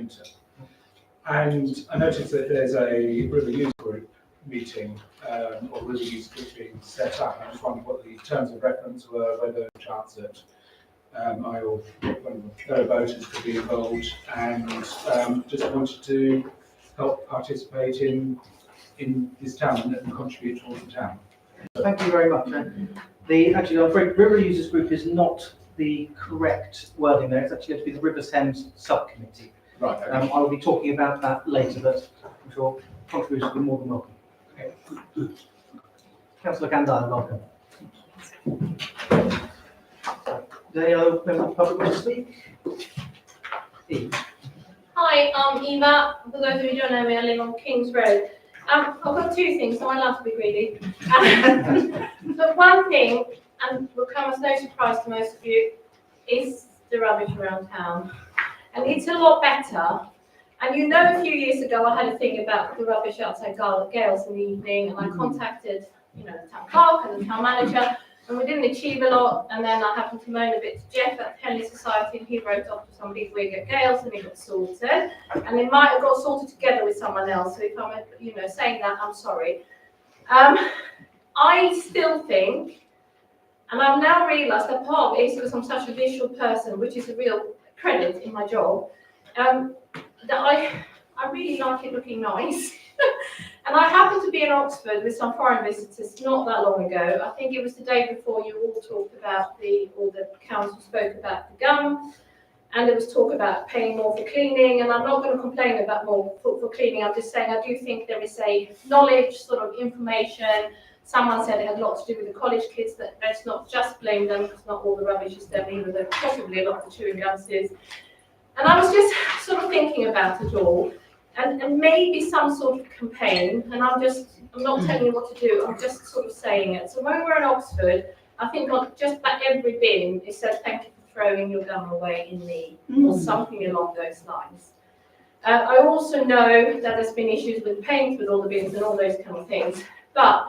winter. And I noticed that there's a river use group meeting, or river use group being set up. I just wondered what the terms of reference were, whether there's a chance that I or one of the fellow voters could be involved, and just wanted to help participate in this town and contribute towards the town. Thank you very much. Actually, I'm afraid River Users Group is not the correct wording there. It's actually going to be the River Thames Subcommittee. Right. Okay. I will be talking about that later, but I'm sure contributors will be more than welcome. Okay. Councillor Gandai, welcome. Does any other member of the public want to speak? Eve. Hi, I'm Eva. For those of you who don't know me, I live on Kings Road. I've got two things, so I love to be greedy. But one thing, and will come as no surprise to most of you, is the rubbish around town. And it's a lot better. And you know, a few years ago, I had a thing about the rubbish outside Gales in the evening, and I contacted, the town clerk and the town manager, and we didn't achieve a lot. And then I happened to moan a bit to Jeff at Henley Society, and he wrote off to somebody's wig at Gales, and it got sorted. And it might have got sorted together with someone else. So if I'm, saying that, I'm sorry. I still think, and I've now realised that part of it is because I'm such a visual person, which is a real credit in my job, that I really like it looking nice. And I happened to be in Oxford with some foreign visitors not that long ago. I think it was the day before you all talked about the council spoke about the gum, and there was talk about paying more for cleaning. And I'm not going to complain about more for cleaning. I'm just saying I do think there is a knowledge, sort of information. Someone said it had a lot to do with the college kids, that let's not just blame them, because not all the rubbish is them either. There's possibly a lot of chewing gums is. And I was just sort of thinking about it all. And maybe some sort of campaign, and I'm not telling you what to do, I'm just sort of saying it. So when we're in Oxford, I think on just about every bin it says thank you for throwing your gum away in me, or something along those lines. I also know that there's been issues with paint with all the bins and all those kind of things, but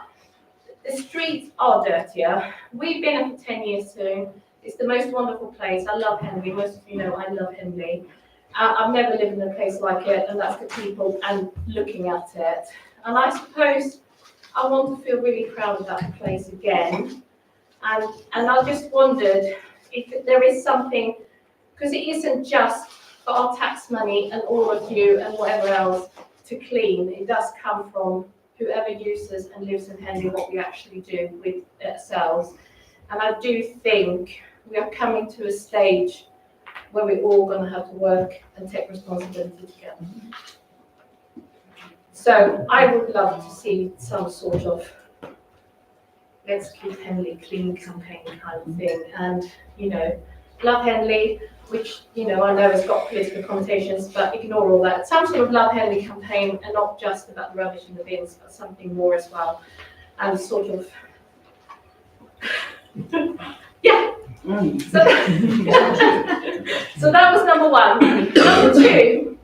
the streets are dirtier. We've been here for 10 years soon. It's the most wonderful place. I love Henley. Most of you know I love Henley. I've never lived in a place like it, and that's the people and looking at it. And I suppose I want to feel really proud of that place again. And I just wondered if there is something, because it isn't just for our tax money and all of you and whatever else to clean. It does come from whoever uses and lives in Henley, what we actually do with ourselves. And I do think we are coming to a stage where we're all going to have to work and take responsibility together. So I would love to see some sort of let's keep Henley clean campaign kind of thing. And, love Henley, which, I know has got political connotations, but ignore all that. Some sort of love Henley campaign, and not just about the rubbish in the bins, but something more as well. And sort of, yeah. So that was number one. Number two,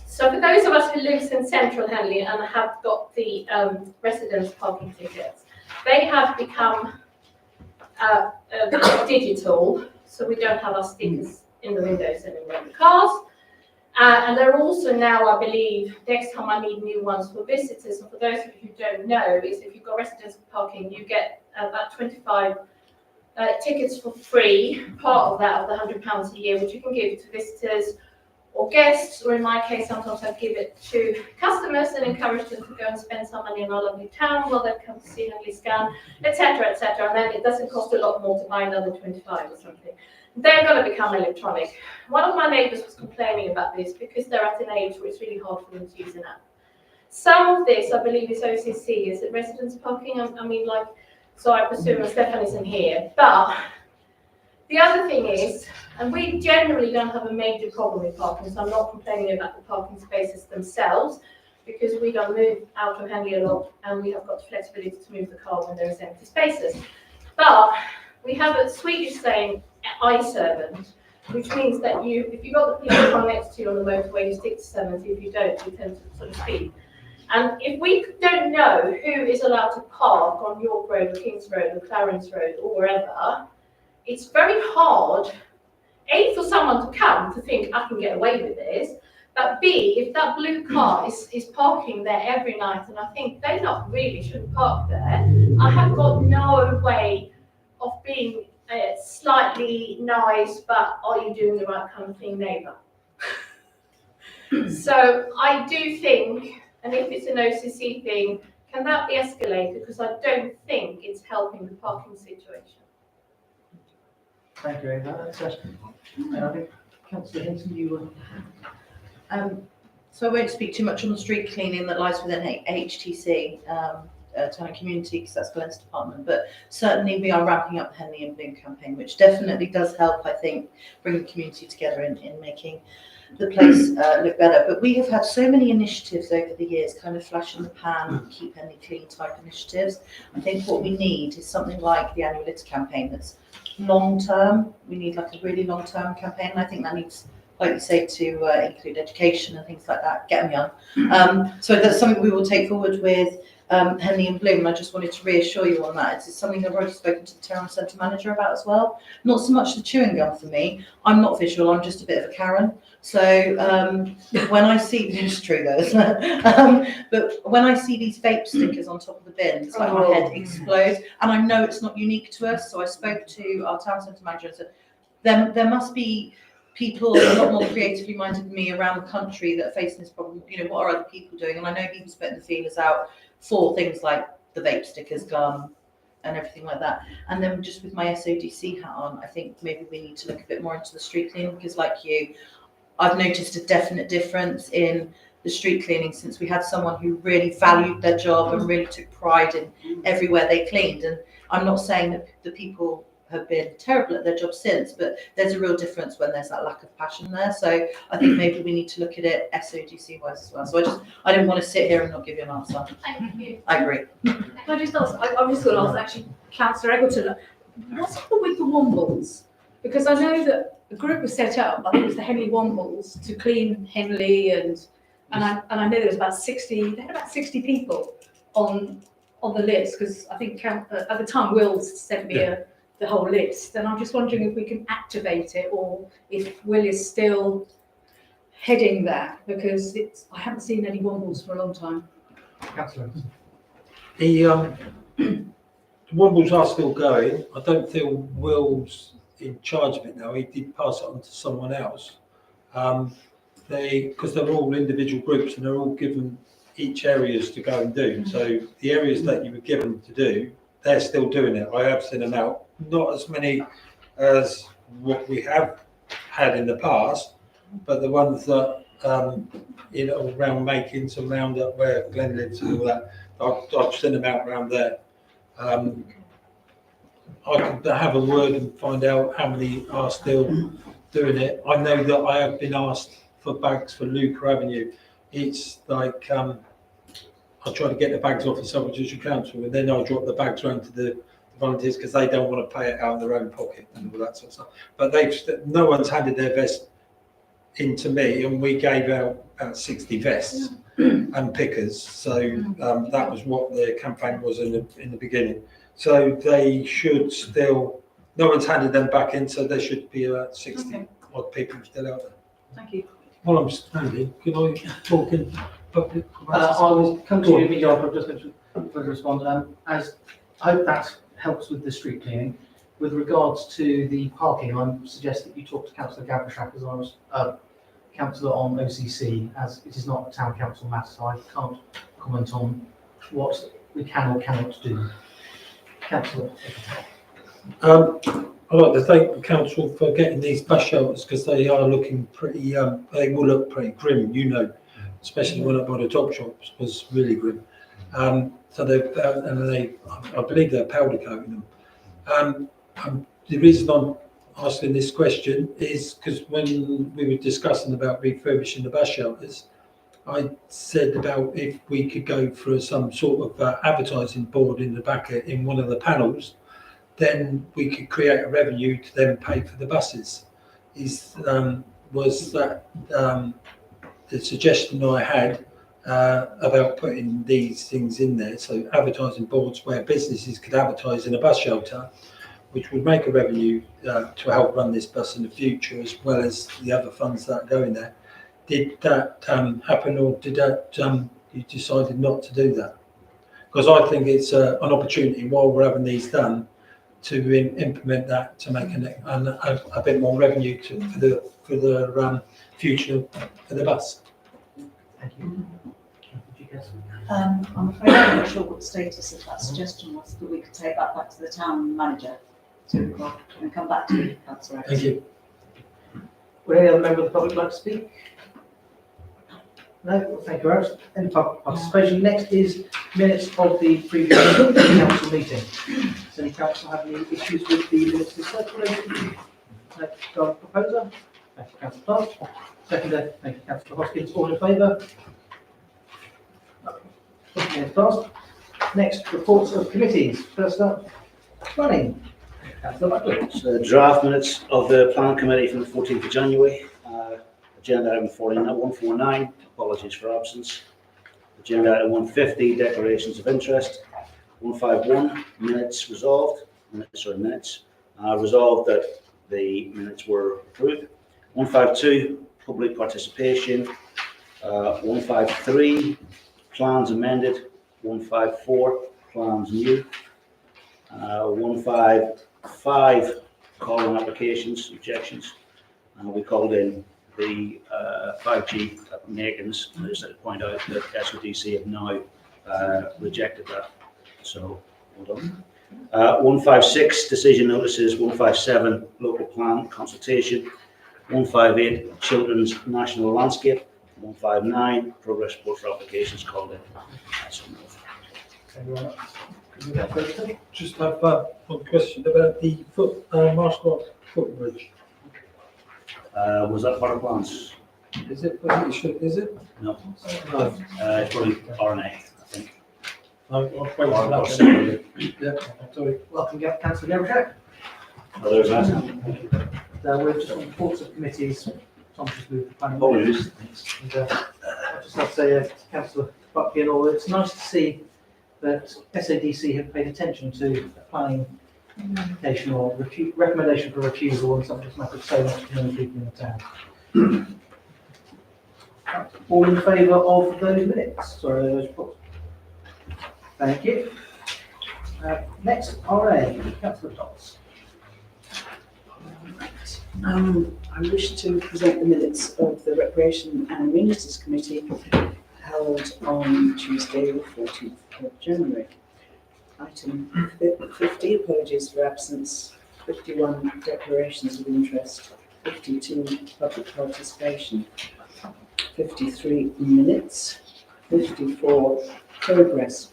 so for those of us who live in central Henley and have got the residence parking tickets, they have become digital, so we don't have our stickers in the windows anymore in the cars. And they're also now, I believe, next time I need new ones for visitors. And for those of you who don't know, is if you've got residence parking, you get about 25 tickets for free, part of that, of the £100 a year, which you can give to visitors or guests, or in my case, sometimes I give it to customers and encourage them to go and spend some money in our lovely town while they come to see Henley Scan, etc., etc. And then it doesn't cost a lot more to buy another 25 or something. They're going to become electronic. One of my neighbours was complaining about this because they're at an age where it's really hard for them to use an app. Some of this, I believe, is OCC. Is it residence parking? So I presume Stefan isn't here. But the other thing is, and we generally don't have a major problem with parking, so I'm not complaining about the parking spaces themselves, because we don't move out of Henley a lot, and we have got the flexibility to move the car when there is empty spaces. But we have a Swedish saying, eye servant, which means that if you've got the police car next to you on the motorway, you stick to 70. If you don't, you tend to sort of speed. And if we don't know who is allowed to park on York Road, or Kings Road, or Clarence Road, or wherever, it's very hard, A, for someone to come to think, I can get away with this, But B, if that blue car is parking there every night, and I think they not really shouldn't park there, I have got no way of being slightly nice, but are you doing the right kind of thing, neighbour? So I do think, and if it's an OCC thing, can that be escalated? Because I don't think it's helping the parking situation. Thank you, Ava. And I think Councillor Hinton, you were. So I won't speak too much on the street cleaning that lies within HTC, Town and Community, because that's Glenn's department, but certainly we are ramping up the Henley and Bloom campaign, which definitely does help, I think, bring the community together in making the place look better. But we have had so many initiatives over the years, kind of flash in the pan, keep Henley clean type initiatives. I think what we need is something like the annual litter campaign that's long term. We need like a really long term campaign, and I think that needs, like you say, to include education and things like that, get them young. So that's something we will take forward with Henley and Bloom, and I just wanted to reassure you on that. It's something I've already spoken to the town centre manager about as well. Not so much the chewing gum for me. I'm not visual, I'm just a bit of a Karen. So when I see, it's true though, isn't it? But when I see these vape stickers on top of the bins, like my head explodes, and I know it's not unique to us. So I spoke to our town centre manager and said, there must be people a lot more creatively minded than me around the country that are facing this problem. You know, what are other people doing? And I know people's putting the feelers out for things like the vape stickers, gum, and everything like that. And then just with my SODC hat on, I think maybe we need to look a bit more into the street cleaning, because like you, I've noticed a definite difference in the street cleaning since we had someone who really valued their job and really took pride in everywhere they cleaned. And I'm not saying that the people have been terrible at their job since, but there's a real difference when there's that lack of passion there. So I think maybe we need to look at it SODC wise as well. So I didn't want to sit here and not give you an answer. Thank you. I agree. Can I just ask, I'm just going to ask actually Councillor Eggleton, what's happened with the Wombles? Because I know that a group was set up, I think it was the Henley Wombles, to clean Henley, and I know there was about 60, they had about 60 people on the list, because I think at the time Will's sent me the whole list, and I'm just wondering if we can activate it, or if Will is still heading that, because I haven't seen any Wombles for a long time. Councillor. The Wombles are still going. I don't feel Will's in charge of it now. He did pass it on to someone else. Because they're all individual groups and they're all given each areas to go and do. So the areas that you were given to do, they're still doing it. I have seen them out. Not as many as what we have had in the past, but the ones that around Makins and round up where Glenn lives and all that, I've seen them out around there. I could have a word and find out how many are still doing it. I know that I have been asked for bags for Luca Avenue. It's like I try to get the bags off the Southwark District Council, and then I drop the bags around to the volunteers because they don't want to pay it out of their own pocket and all that sort of stuff. But no one's handed their vest in to me, and we gave out about 60 vests and pickers. So that was what the campaign was in the beginning. So they should still, no one's handed them back in, so there should be about 60 odd people still out there. Thank you. While I'm standing, can I talk in public? I will come to you immediately. I'm just going to respond. As I hope that helps with the street cleaning. With regards to the parking, I suggest that you talk to Councillor Gavrishack, as I was councillor on OCC, as it is not a town council matter, so I can't comment on what we can or cannot do. Councillor. I'd like to thank the council for getting these bus shelters, because they are looking pretty, they will look pretty grim, especially one up by the top shops was really grim. So I believe they're powder coating them. The reason I'm asking this question is because when we were discussing about refurbishing the bus shelters, I said about if we could go for some sort of advertising board in the back in one of the panels, then we could create a revenue to then pay for the buses. Was that the suggestion I had about putting these things in there? So advertising boards where businesses could advertise in a bus shelter, which would make a revenue to help run this bus in the future, as well as the other funds that go in there. did that happen, or did that you decided not to do that? Because I think it's an opportunity while we're having these done to implement that to make a bit more revenue for the future for the bus. Thank you. Did you guess? I'm afraid I'm not sure what the status of that suggestion was, but we could take that back to the town manager to and come back to you, councillor. Thank you. Would any other member of the public like to speak? No, well, thank you, Rose. Any public participation? Next is minutes of the previous council meeting. Does any council have any issues with the minutes of circulation? No, go on, proposer. Thank you, councillor Clark. Seconder, thank you, councillor Hoskins. All in favour? Motion passed. Next, reports of committees. First up, planning. Councillor Buckley. So draft minutes of the plan committee from the 14th of January. Agenda item 149, apologies for absence. Agenda item 150, declarations of interest. 151, minutes resolved. Minutes resolved that the minutes were approved. 152, public participation. 153, plans amended. 154, plans new. 155, calling applications, objections. We called in the 5G Nakins. I just had to point out that SODC have now rejected that. So, hold on. 156, decision notices. 157, local plan consultation. 158, children's national landscape. 159, progress report for applications called in. That's enough. Thank you very much. Could we get first, please? Just have one question about the Marscott footbridge. Was that part of plans? Is it? Is it? No. No. It's probably RNA, I think. I'll wait for Or that. separately. Yeah, sorry. Welcome, councillor Gavrishak. Oh, there's that. We're just on reports of committees. Tom just moved the planning. Apologies. And, I'd just like to say to Councillor Buckley and all, it's nice to see that SADC have paid attention to planning application or recommendation for refusal on something that's mattered so much to many people in the town. All in favour of those minutes? Sorry, those reports. Thank you. Next, RA, Councillor Dodds. I wish to present the minutes of the Recreation and Amenities Committee held on Tuesday, the 14th of January. Item 50, apologies for absence. 51, declarations of interest. 52, public participation. 53, minutes. 54, progress.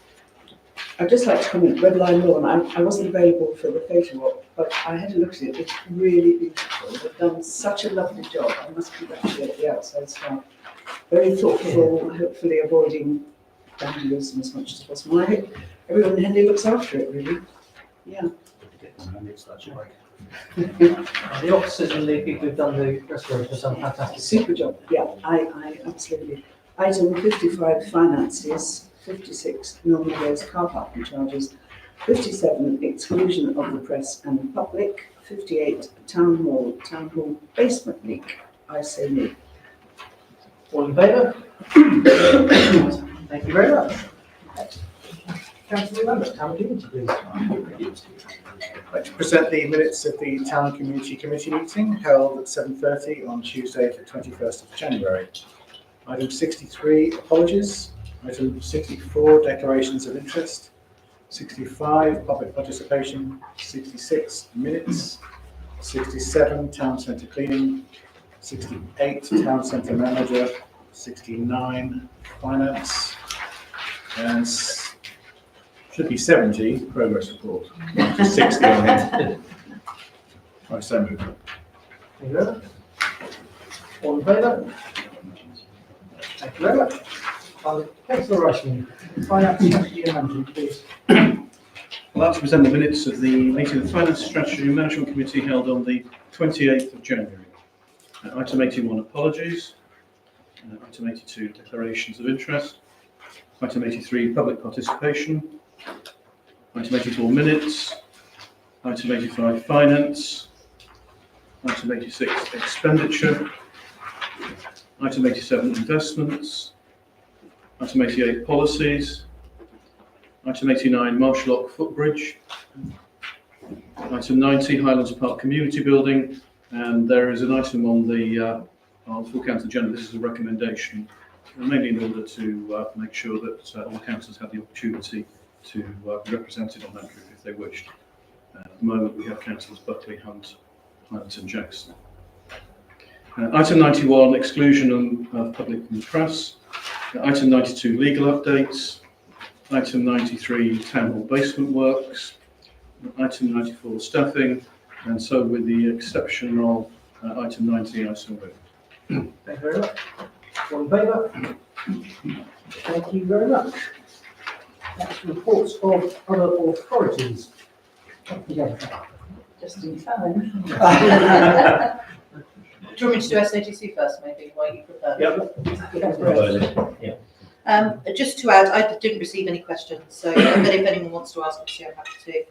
I'd just like to comment, Red Line Lawn, I wasn't available for the photo op, but I had a look at it. It's really beautiful. They've done such a lovely job. I must congratulate the outside staff. Very thoughtful, hopefully avoiding vandalism as much as possible. I hope everyone in Henley looks after it, really. Yeah. The officers and the people who've done the restoration have done fantastic. Super job. Yeah, I absolutely. Item 55, finances. 56, non-reverse car parking charges. 57, exclusion of the press and the public. 58, town hall basement leak. I say no. All in favour? Thank you very much. Councillor Lambert, town community, please. I'd like to present the minutes of the Town Community Committee meeting held at 7:30 on Tuesday, the 21st of January. Item 63, apologies. Item 64, declarations of interest. 65, public participation. 66, minutes. 67, town centre cleaning. 68, town centre manager. 69, finance. And should be 70, progress report. 60 on it. I so move. Thank you very much. All in favour? Thank you very much. Councillor Rushman, finance strategy and management, please. I'd like to present the minutes of the meeting of the Finance Strategy and Management Committee held on the 28th of January. Item 81, apologies. Item 82, declarations of interest. Item 83, public participation. Item 84, minutes. Item 85, finance. Item 86, expenditure. Item 87, investments. Item 88, policies. Item 89, Marshlock Footbridge. Item 90, Highlands Park Community Building. And there is an item on the full council agenda. This is a recommendation, mainly in order to make sure that all councillors have the opportunity to be represented on that group if they wished. At the moment, we have councillors Buckley, Hunt, Highlands and Jackson. Item 91, exclusion of public and press. Item 92, legal updates. Item 93, town hall basement works. Item 94, staffing. And so with the exception of item 90, I so move. Thank you very much. All in favour? Thank you very much. Next, reports of other authorities. Just in time. Do you want me to do SADC first, maybe, while you prepare? Just to add, I didn't receive any questions, so but if anyone wants to ask, I'm happy to.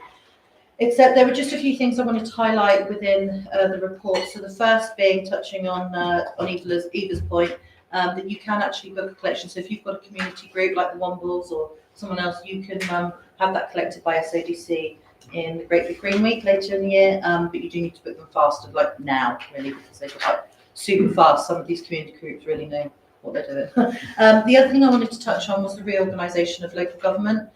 Except there were just a few things I wanted to highlight within the report. So the first being touching on Eva's point, that you can actually book a collection. So if you've got a community group like the Wombles or someone else, you can have that collected by SADC in the Great Big Green Week later in the year, but you do need to book them faster, like now, really, because they go like super fast. Some of these community groups really know what they're doing. The other thing I wanted to touch on was the reorganisation of local government.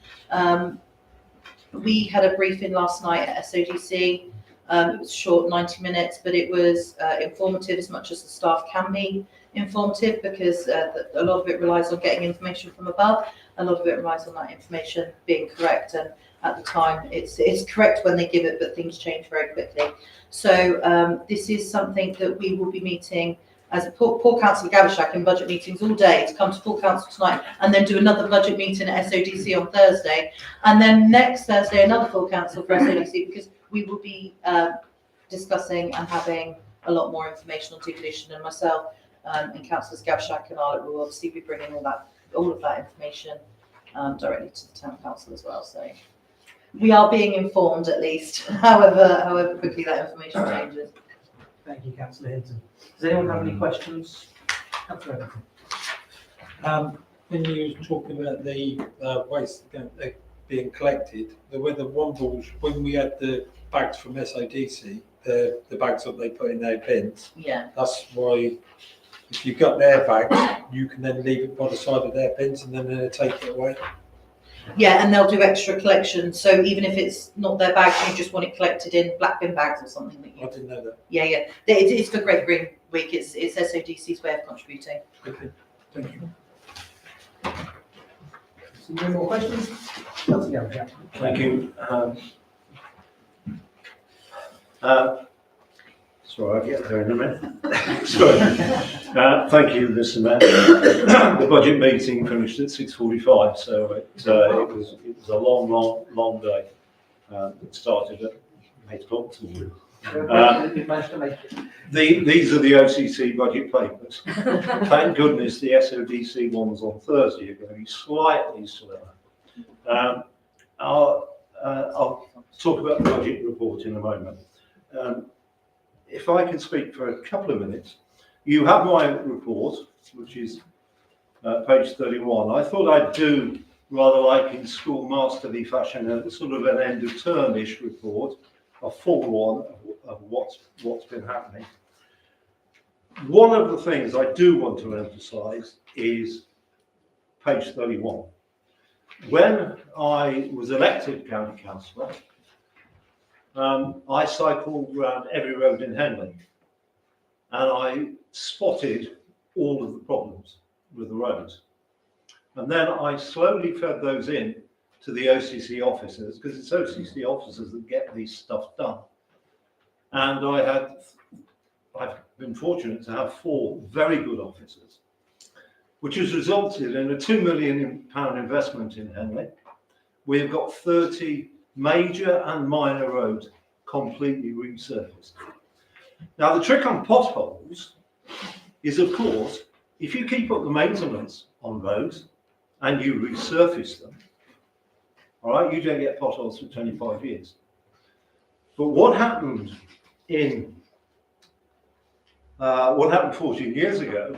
We had a briefing last night at SODC. It was short, 90 minutes, but it was informative as much as the staff can be informative, because a lot of it relies on getting information from above. A lot of it relies on that information being correct, and at the time it's correct when they give it, but things change very quickly. So this is something that we will be meeting as a poor Councillor Gavashak in budget meetings all day, to come to full council tonight and then do another budget meeting at SODC on Thursday, and then next Thursday another full council for SODC, because we will be discussing and having a lot more information on devolution, and myself and Councillors Gavashak and Arlott will obviously be bringing all of that information directly to the town council as well. So we are being informed, at least, however quickly that information changes. Thank you, Councillor Hinton. Does anyone have any questions? Councillor Evans. When you were talking about the waste being collected, there were the Wombles, when we had the bags from SODC, the bags that they put in their bins. Yeah. That's why, if you've got their bags, you can then leave it by the side of their bins and then they'll take it away. Yeah, and they'll do extra collections. So even if it's not their bags, you just want it collected in black bin bags or something. I didn't know that. Yeah. It's for Great Green Week. It's SODC's way of contributing. Okay, thank you. So no more questions? Councillor Gavashak. Thank you. Sorry, I'll get there in a minute. Sorry. Thank you, Mr. Mayor. The budget meeting finished at 6:45, so it was a long day. It started at 8 o'clock. You managed to make it. These are the OCC budget papers. Thank goodness the SODC ones on Thursday are going to be slightly slower. I'll talk about the budget report in a moment. If I can speak for a couple of minutes, you have my report, which is page 31. I thought I'd do, rather like in school masterly fashion, a sort of an end of term-ish report, a full one of what's been happening. One of the things I do want to emphasise is page 31. When I was elected county councillor, I cycled around every road in Henley and I spotted all of the problems with the roads. And then I slowly fed those in to the OCC officers, because it's OCC officers that get this stuff done. And I've been fortunate to have 4 very good officers, which has resulted in a £2 million investment in Henley. We've got 30 major and minor roads completely resurfaced. Now, the trick on potholes is, of course, if you keep up the maintenance on roads and you resurface them, all right, you don't get potholes for 25 years. But what happened 14 years ago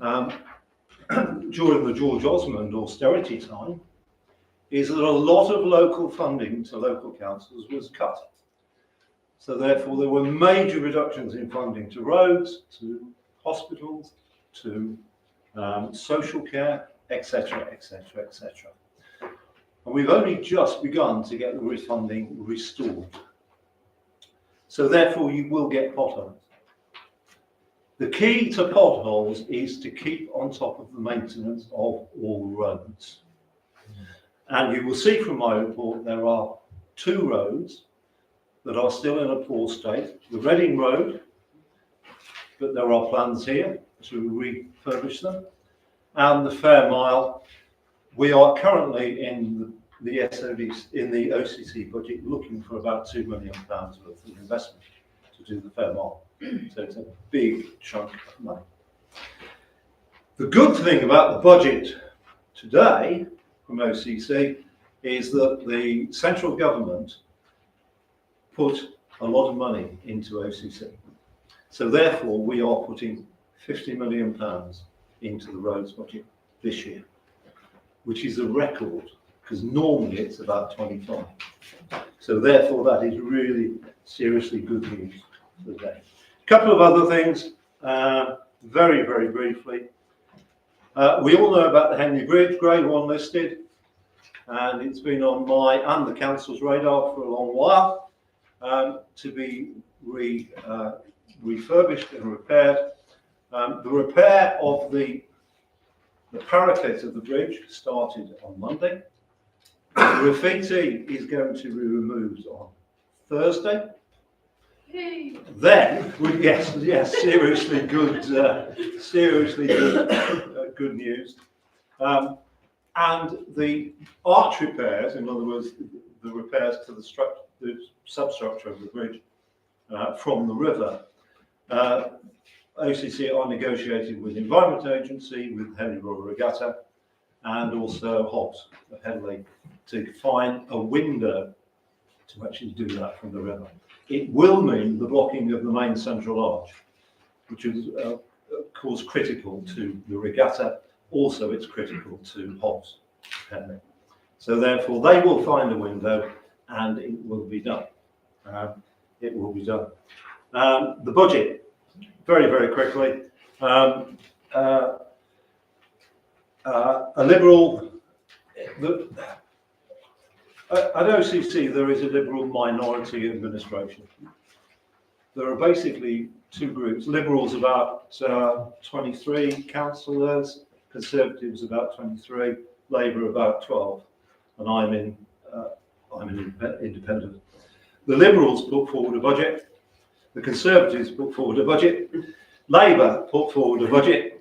during the George Osmond austerity time is that a lot of local funding to local councils was cut. So therefore there were major reductions in funding to roads, to hospitals, to social care, etc., etc., etc. And we've only just begun to get the funding restored. So therefore you will get potholes. The key to potholes is to keep on top of the maintenance of all roads. And you will see from my report there are 2 roads that are still in a poor state. The Reading Road, but there are plans here to refurbish them. And the Fair Mile, we are currently in the OCC budget looking for about £2 million worth of investment to do the Fair Mile. So it's a big chunk of money. The good thing about the budget today from OCC is that the central government put a lot of money into OCC. So therefore we are putting £50 million into the roads budget this year, which is a record because normally it's about 25. So therefore that is really seriously good news today. A couple of other things, very, very briefly. We all know about the Henley Bridge, Grade 1 listed, and it's been on my and the council's radar for a long while to be refurbished and repaired. The repair of the parapet of the bridge started on Monday. The graffiti is going to be removed on Thursday. Then, yes, seriously good news. And the arch repairs, in other words, the repairs to the substructure of the bridge from the river, OCC are negotiating with the Environment Agency, with Henley Royal Regatta, and also Hobbs of Henley to find a window to actually do that from the river. It will mean the blocking of the main central arch, which is of course critical to the regatta. Also, it's critical to Hobbs of Henley. So therefore, they will find a window, and it will be done. It will be done. The budget, very, very quickly. A Liberal. At OCC, there is a Liberal minority administration. There are basically 2 groups. Liberals about 23 councillors, Conservatives about 23, Labour about 12, and I'm an independent. The Liberals put forward a budget. The Conservatives put forward a budget. Labour put forward a budget,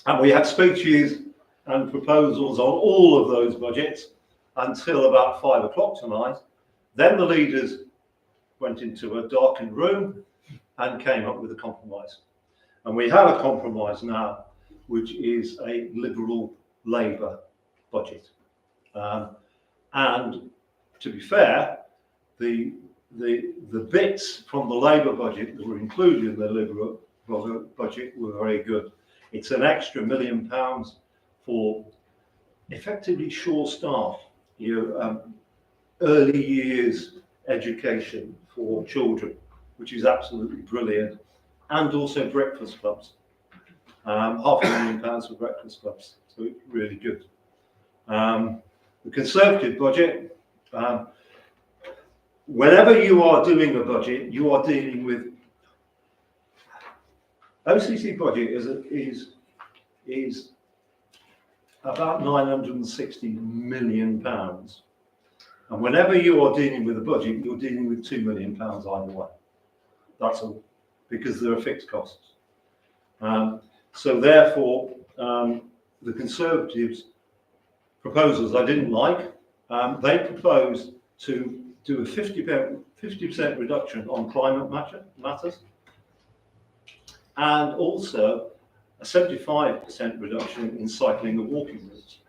and we had speeches and proposals on all of those budgets until about 5 o'clock tonight. Then the leaders went into a darkened room and came up with a compromise. And we have a compromise now, which is a Liberal Labour budget. And to be fair, the bits from the Labour budget that were included in the Liberal budget were very good. It's an extra £1 million for effectively shore staff, early years education for children, which is absolutely brilliant, and also breakfast clubs. £500,000 for breakfast clubs, so it's really good. The Conservative budget, whenever you are doing a budget, you are dealing with OCC budget is about £960 million. And whenever you are dealing with a budget, you're dealing with £2 million either way. That's all, because there are fixed costs. So therefore, the Conservatives' proposals I didn't like. They proposed to do a 50% reduction on climate matters, and also a 75% reduction in cycling and walking routes.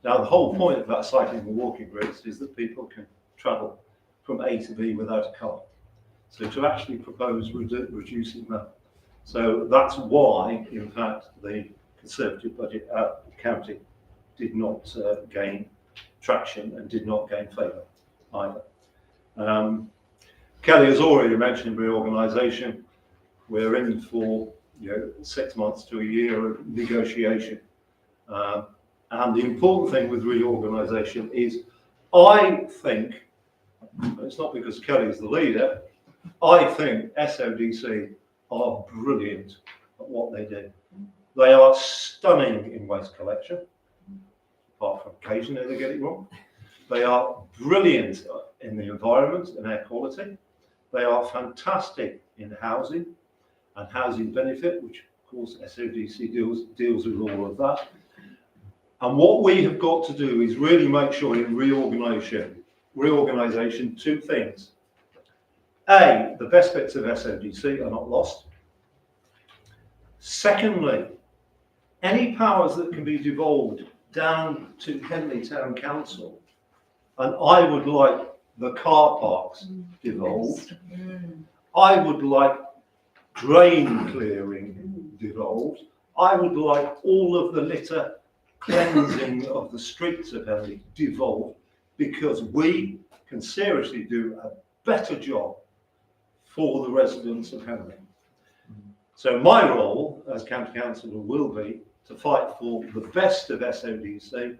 Now, the whole point about cycling and walking routes is that people can travel from A to B without a car. So to actually propose reducing that So that's why, in fact, the Conservative budget at the county did not gain traction and did not gain favour either. Kelly has already mentioned reorganisation. We're in for 6 months to a year of negotiation. And the important thing with reorganisation is, I think, it's not because Kelly is the leader, I think SODC are brilliant at what they do. They are stunning in waste collection, apart from occasionally they get it wrong. They are brilliant in the environment and air quality. They are fantastic in housing and housing benefit, which of course SODC deals with all of that. And what we have got to do is really make sure in reorganisation, two things. A, the best bits of SODC are not lost. Secondly, any powers that can be devolved down to Henley Town Council, and I would like the car parks devolved. I would like drain clearing devolved. I would like all of the litter cleansing of the streets of Henley devolved, because we can seriously do a better job for the residents of Henley. So my role as county councillor will be to fight for the best of SODC,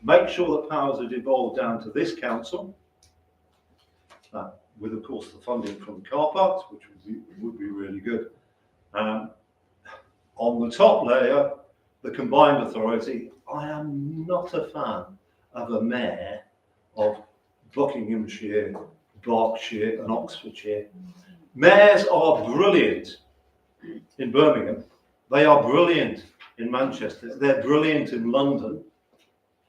make sure that powers are devolved down to this council, with of course the funding from the car parks, which would be really good. On the top layer, the combined authority, I am not a fan of a mayor of Buckinghamshire, Berkshire and Oxfordshire. Mayors are brilliant in Birmingham. They are brilliant in Manchester. They're brilliant in London.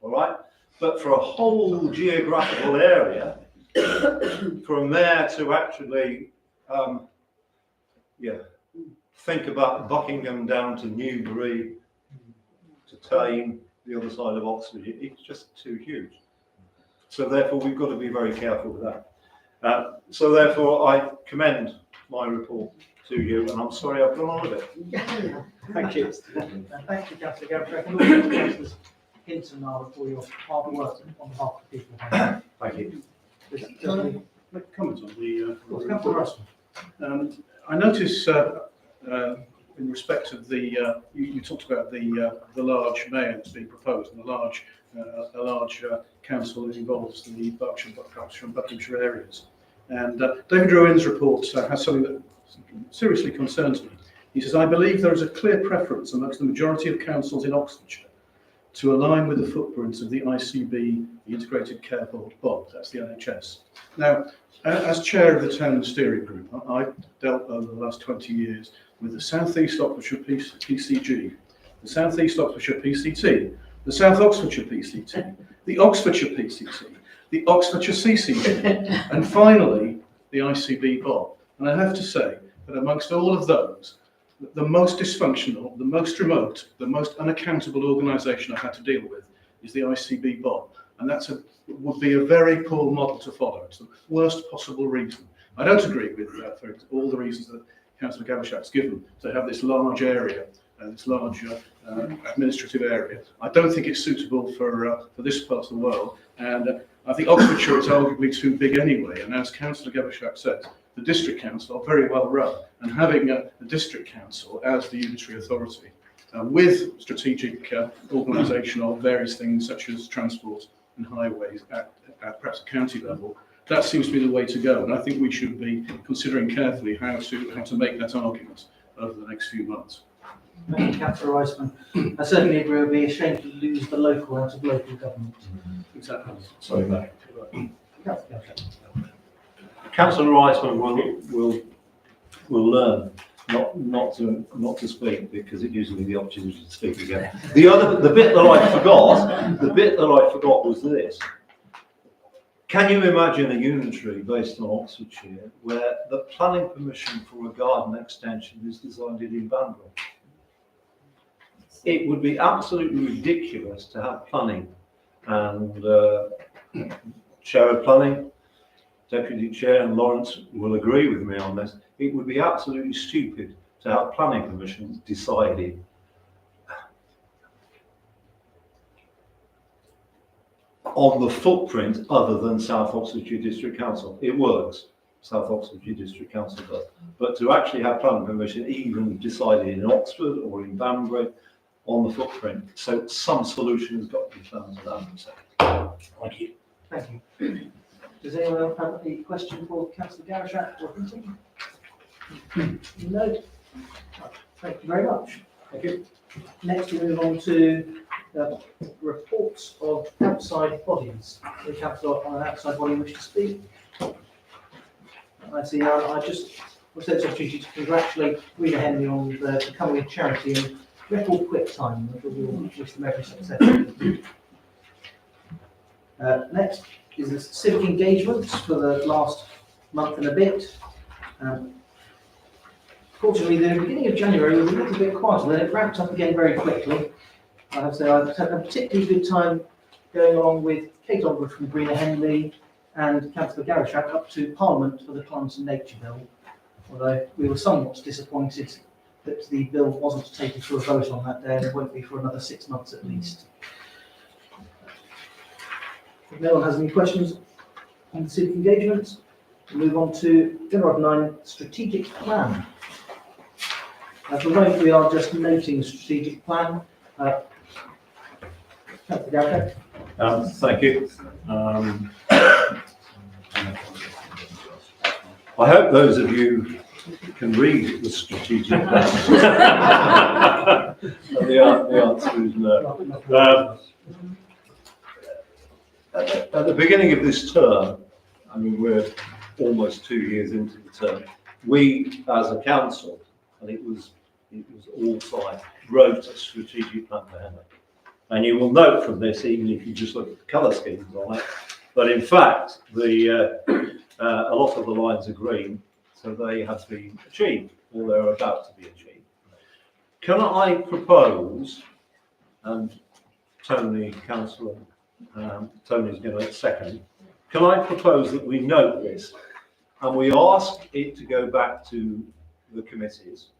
All right. But for a whole geographical area, for a mayor to actually, think about Buckingham down to Newbury, to Tame, the other side of Oxford, it's just too huge. So therefore, we've got to be very careful with that. So therefore, I commend my report to you, and I'm sorry I've gone on a bit. Thank you. Thank you, Councillor Gavin. And also Councillors Hinton and Nara for your hard work on behalf of the people. Thank you. Make a comment on the Councillor Russell. I notice in respect of the you talked about the large mayor that's being proposed, and a large council that involves the Berkshire and Buckinghamshire areas. And David Rowan's report has something that seriously concerns me. He says, I believe there is a clear preference amongst the majority of councils in Oxfordshire to align with the footprints of the ICB, the Integrated Care Board, that's the NHS. Now, as chair of the town steering group, I've dealt over the last 20 years with the South East Oxfordshire PCG, the South East Oxfordshire PCT, the South Oxfordshire PCT, the Oxfordshire PCT, the Oxfordshire CCG, and finally the ICB Bob. And I have to say that amongst all of those, the most dysfunctional, the most remote, the most unaccountable organisation I've had to deal with is the ICB Bob. And would be a very poor model to follow. It's the worst possible reason. I don't agree with for all the reasons that Councillor Gavashak's given, to have this large area, this large administrative area. I don't think it's suitable for this part of the world, and I think Oxfordshire is arguably too big anyway. And as Councillor Gavashak says, the district council are very well run, and having the district council as the unitary authority with strategic organisation of various things such as transport and highways at perhaps a county level, that seems to be the way to go. And I think we should be considering carefully how to make that argument over the next few months. Thank you, Councillor Reisman. I certainly agree it would be a shame to lose the local out of local government. Exactly. Sorry, mate. Councillor Councillor Reisman will learn not to speak, because it gives me the opportunity to speak again. The bit that I forgot was this. Can you imagine a unitary based on Oxfordshire where the planning permission for a garden extension is designed in Banbury? It would be absolutely ridiculous to have planning and chair of planning, deputy chair, and Lawrence will agree with me on this. It would be absolutely stupid to have planning permission decided on the footprint other than South Oxfordshire District Council. It works, South Oxfordshire District Council does. But to actually have planning permission even decided in Oxford or in Banbury on the footprint, so some solution has got to be found to that. Thank you. Thank you. Does anyone else have a question for Councillor Garrett or Hinton? No? Thank you very much. Thank you. Next, we move on to reports of outside bodies. The councillor on an outside body wish to speak? I see. I just want to take this opportunity to congratulate Rena Henley on becoming a charity in record quick time. We will wish them every success. Next is the civic engagements for the last month and a bit. Fortunately, the beginning of January was a little bit quieter, then it ramped up again very quickly. I have to say, I've had a particularly good time going along with Kate Aldridge from Rena Henley and Councillor Garrett up to Parliament for the Climate and Nature Bill, although we were somewhat disappointed that the bill wasn't taken to a vote on that day, and it won't be for another 6 months at least. If no one has any questions on the civic engagements, we'll move on to General Item 9, Strategic Plan. At the moment, we are just noting the strategic plan. Councillor Garrett. Thank you. I hope those of you can read the strategic plan. The answer is no. At the beginning of this term, I mean, we're almost 2 years into the term, we as a council, and it was all sides, wrote a strategic plan for Henley. And you will note from this, even if you just look at the colour schemes on it, but in fact, a lot of the lines are green, so they have been achieved, or they're about to be achieved. Can I propose, and Tony, Councillor, Tony's going to second, can I propose that we note this and we ask it to go back to the committees?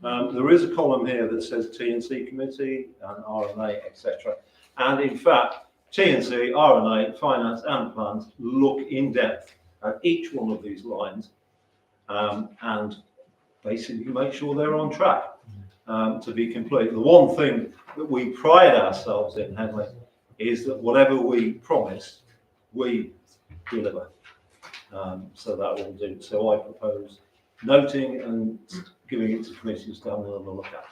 There is a column here that says T&C committee and R&A, etc. And in fact, T&C, R&A, finance and plans look in depth at each one of these lines and basically make sure they're on track to be complete. The one thing that we pride ourselves in, Henley, is that whatever we promise, we deliver. So that will do. So I propose noting and giving it to committees to have a look at.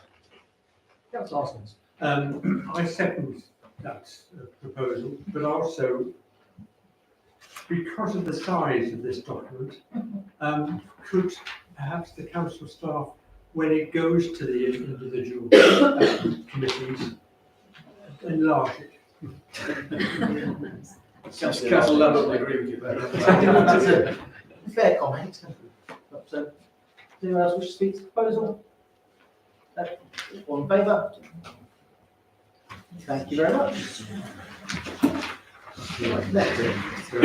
Councillor Arsons. I second that proposal, but also because of the size of this document, could perhaps the council staff, when it goes to the individual committees, enlarge it? Councillor Lambert will agree with you there. That's a fair comment. But, does anyone else wish to speak to the proposal? All in favour? Thank you very much. Next, the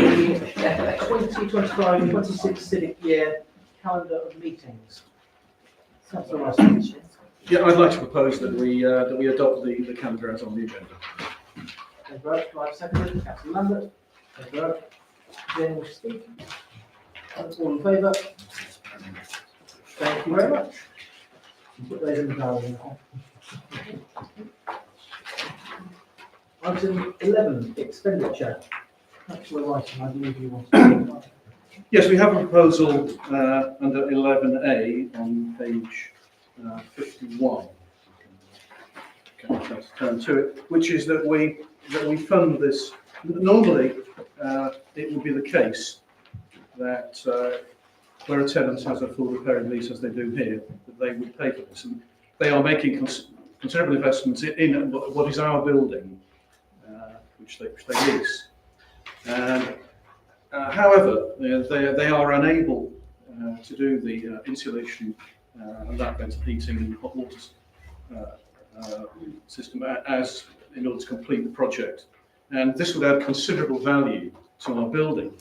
2025-26 civic year calendar of meetings. Councillor Russell. Yeah, I'd like to propose that we adopt the calendar as on the agenda. Thank you very much. Do I have a second? Councillor Lambert. Thank you very much. Does anyone wish to speak? All in favour? Thank you very much. Put those in the diary. Item 11, expenditure. Councillor Wrighton, I believe you want to speak. Yes, we have a proposal under 11A on page 51. Okay, let's turn to it, which is that we fund this. Normally, it would be the case that where a tenant has a full repairing lease, as they do here, that they would pay for this. And they are making considerable investments in what is our building, which they lease. However, they are unable to do the insulation and that vent heating and hot water system as in order to complete the project. And this would add considerable value to our building,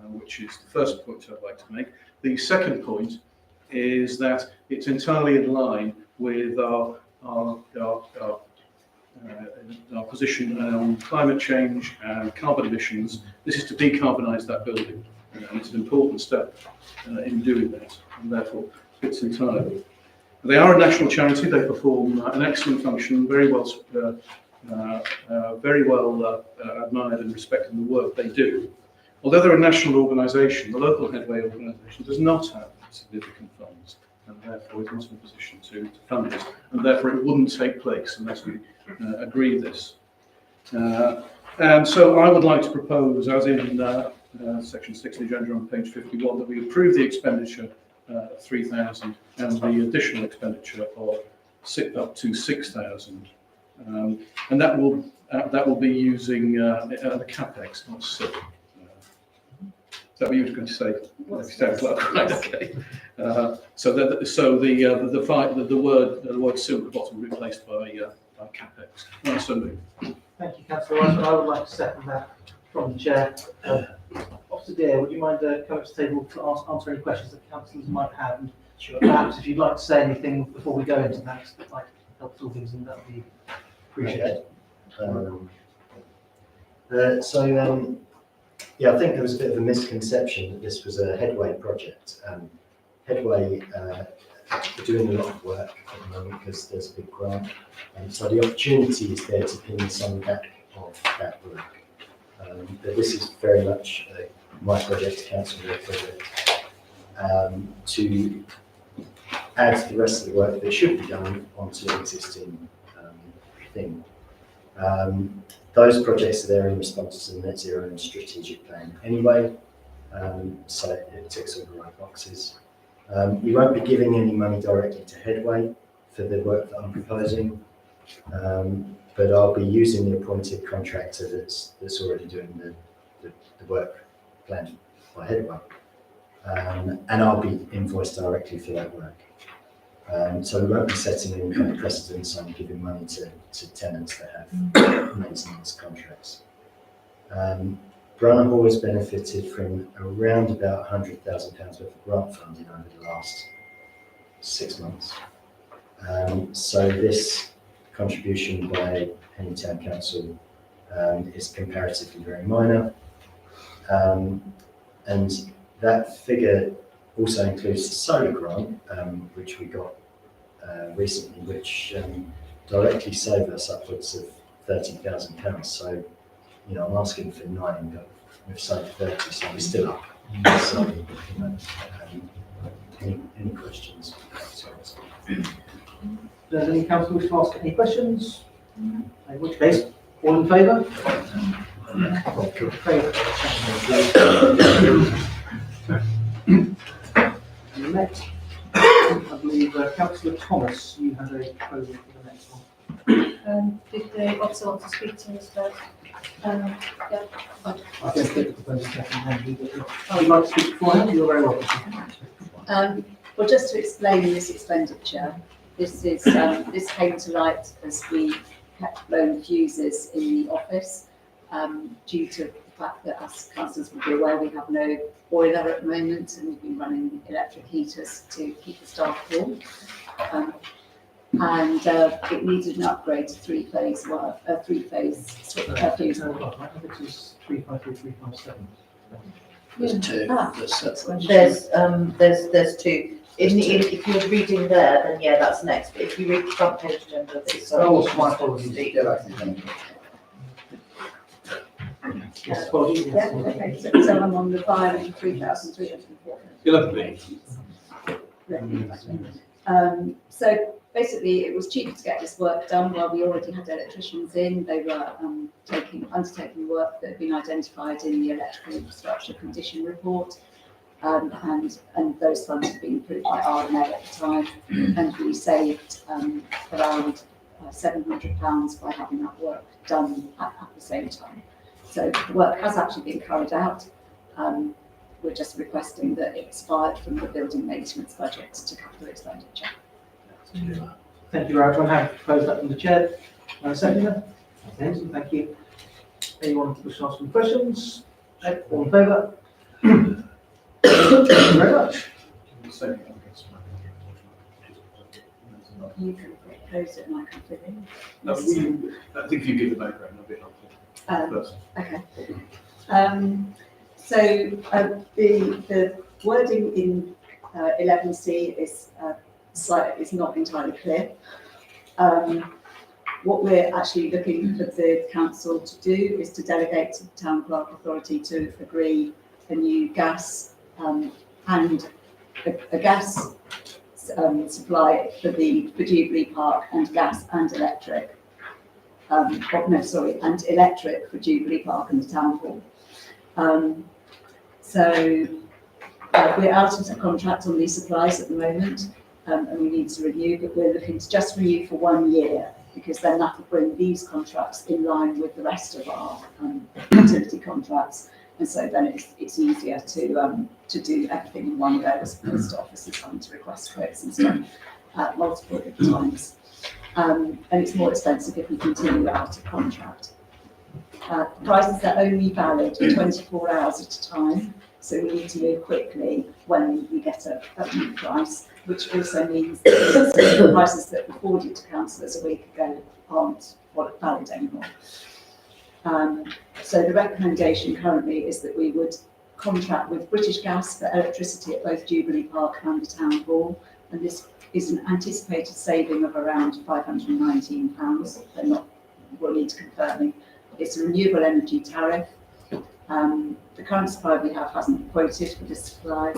which is the first point I'd like to make. The second point is that it's entirely in line with our position on climate change and carbon emissions. This is to decarbonise that building, and it's an important step in doing that, and therefore fits entirely. They are a national charity. They perform an excellent function, very well admired and respected in the work they do. Although they're a national organisation, the local Headway organisation does not have significant funds, and therefore is not in a position to fund it, and therefore it wouldn't take place unless we agree this. And so I would like to propose, as in section 6 of the agenda on page 51, that we approve the expenditure of 3,000 and the additional expenditure of up to 6,000, and that will be using the capex, not SIP. Is that what you were going to say? Right, okay. So the word SIP at the bottom will be replaced by capex. So moved. Thank you, Councillor Rice. I would like to second that from the chair. Officer Deere, would you mind coming to the table to answer any questions that councillors might have? And perhaps if you'd like to say anything before we go into that, that might help all things, and that would be appreciated. Yeah, I think there was a bit of a misconception that this was a Headway project. Headway are doing a lot of work at the moment because there's a big grant, so the opportunity is there to pin some back of that work. But this is very much my project, council project, to add to the rest of the work that should be done onto an existing thing. Those projects are there in response to the net zero and strategic plan anyway, so it ticks all the right boxes. We won't be giving any money directly to Headway for the work that I'm proposing, but I'll be using the appointed contractor that's already doing the work planned by Headway, and I'll be invoiced directly for that work. So we won't be setting any kind of precedence on giving money to tenants that have maintenance contracts. Brunner Hall has benefited from around about £100,000 worth of grant funding over the last 6 months. So this contribution by Henley Town Council is comparatively very minor. And that figure also includes the solar grant, which we got recently, which directly saved us upwards of £30,000. So, you know, I'm asking for 9, but we've saved 30, so we're still up. So, you know, any questions? Does any council wish to ask any questions? In which case, all in favour? Next, I believe Councillor Thomas, you had a proposal for the next one. Did the officer want to speak to us first? Yeah. I don't think the proposal second-hand, but if you'd like to speak beforehand, you're very welcome. Well, just to explain this expenditure, this came to light as we kept blowing fuses in the office due to the fact that us councillors will be aware we have no boiler at the moment, and we've been running electric heaters to keep the staff warm. And it needed an upgrade to three-phase fuse. I think it was 353, 357. There's two. There's two. If you're reading there, then yeah, that's next. But if you read the front page agenda, it's my apologies. Yes, apologies. Yeah, okay, so I'm on the fire and 3,304. You'll have me. So basically, it was cheaper to get this work done while we already had electricians in. They were undertaking work that had been identified in the electrical infrastructure condition report, and those funds had been approved by R&A at the time, and we saved around £700 by having that work done at the same time. So the work has actually been carried out. We're just requesting that it expired from the building maintenance budget to capital expenditure. Thank you, Ralph. I have proposed that from the chair. Seconder? Thank you. Anyone wish to ask some questions? All in favour? Thank you very much. you can propose it and I can fill in. I think if you give the background, that'd be helpful. First. Okay. The wording in 11C is is not entirely clear. What we're actually looking for the council to do is to delegate to the town clerk authority to agree a new gas and a gas supply for Jubilee Park, and gas and electric. And electric for Jubilee Park and the town hall. We're out of the contract on these supplies at the moment, and we need to renew, but we're looking to just renew for 1 year, because then that will bring these contracts in line with the rest of our utility contracts. And so then it's easier to do everything in one go, as opposed to officers having to request quotes and stuff multiple times. And it's more expensive if we continue out of contract. Prices are only valid for 24 hours at a time, so we need to move quickly when we get a new price, which also means that the prices that were forwarded to councillors a week ago aren't valid anymore. So the recommendation currently is that we would contract with British Gas for electricity at both Jubilee Park and the town hall, and this is an anticipated saving of around £519. We'll need to confirm. It's a renewable energy tariff. The current supply we have hasn't quoted for this supply,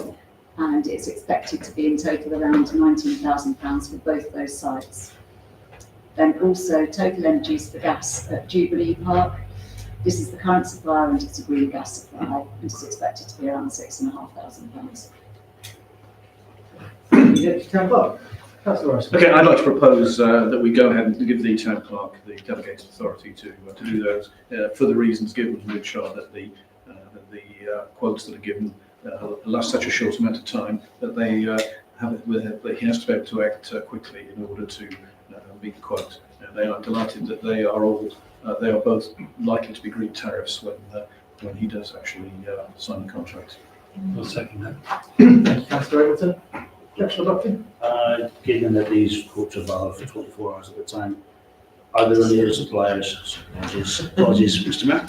and it's expected to be in total around £19,000 for both those sites. Then also Total Energies for gas at Jubilee Park. This is the current supplier and it's a green gas supply, and it's expected to be around £6,500. Okay, I'd like to propose that we go ahead and give the town clerk the delegated authority to do those for the reasons given, to make sure that the quotes that are given last such a short amount of time, that they that he has to be able to act quickly in order to meet the quote. They are delighted that they are both likely to be green tariffs when he does actually sign the contract. I'll second that. Thank you, Councillor Egleton. Councillor Lockton? Given that these quotes are valid for 24 hours at a time, are there any other suppliers? Apologies, Mr. Mayor.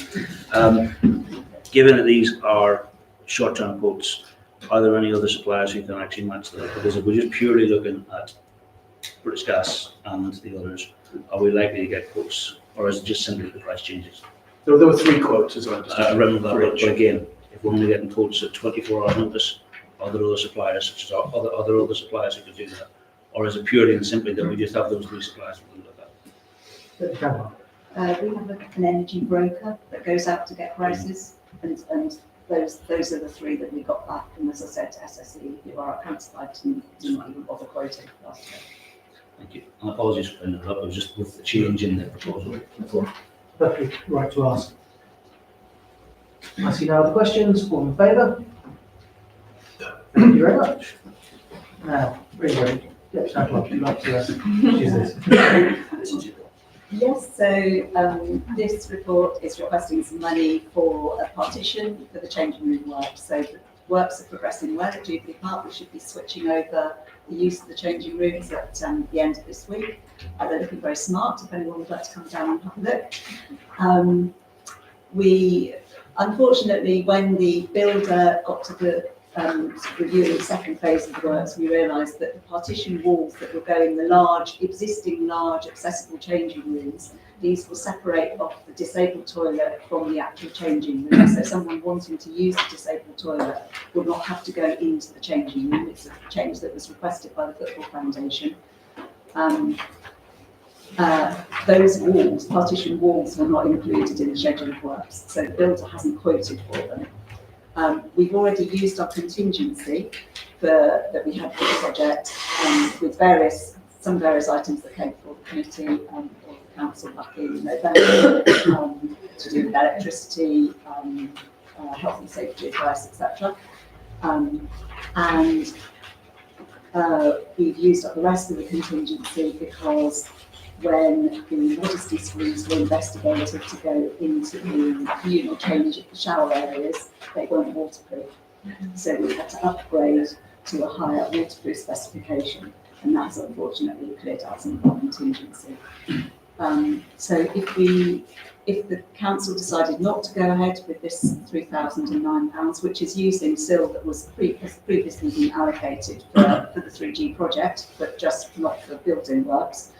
Given that these are short-term quotes, are there any other suppliers who can actually match that? Because if we're just purely looking at British Gas and the others, are we likely to get quotes, or is it just simply the price changes? There were 3 quotes, as I I understand. remember that, but again, if we're only getting quotes at 24 hours notice, are there other suppliers, such as other suppliers who could do that? Or is it purely and simply that we just have those 3 suppliers we can look at? We have an energy broker that goes out to get prices, and those are the 3 that we got back. And as I said to SSE, who are our council didn't even bother quoting last year. Thank you. And apologies for bringing it up, it was just with the change in the proposal. Perfectly right to ask. I see no other questions. All in favour? Thank you very much. Now, really, Deputy Town Clerk, would you like to use this? Yes, so this report is requesting some money for a partition for the changing room works. So the works are progressing well at Jubilee Park. We should be switching over the use of the changing rooms at the end of this week. They're looking very smart, if anyone would like to come down and have a look. We, unfortunately, when the builder got to the reviewing the second phase of the works, we realised that the partition walls that will go in the existing large accessible changing rooms, these will separate off the disabled toilet from the actual changing room. So someone wanting to use the disabled toilet will not have to go into the changing room. It's a change that was requested by the Football Foundation. Those walls, partition walls, were not included in the schedule of works, so the builder hasn't quoted for them. We've already used our contingency that we had for the project with some various items that came before the committee or the council back in November to do with electricity, health and safety advice, etc. We've used up the rest of the contingency because when the modesty screens were investigated to go into the communal change shower areas, they weren't waterproof. So we had to upgrade to a higher waterproof specification. and that's unfortunately cleared out some of our contingency. So if the council decided not to go ahead with this £3,009, which is using SIL that was previously been allocated for the 3G project, but just not for building works,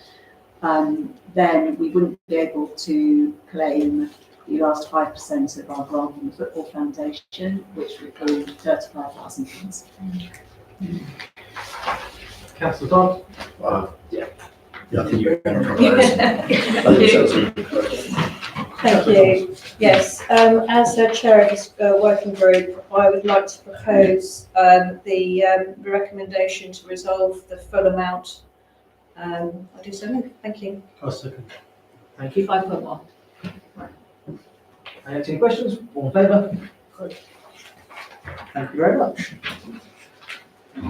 then we wouldn't be able to claim the last 5% of our grant from the Football Foundation, which would be £35,000. Councillor Dodd? Wow. Yeah. Yeah, I think you're going to propose. Thank you. Yes, as a chair of this working group, I would like to propose the recommendation to resolve the full amount. I do so move. Thank you. I'll second. Thank you. 5.1. Any questions? All in favour? Thank you very much. I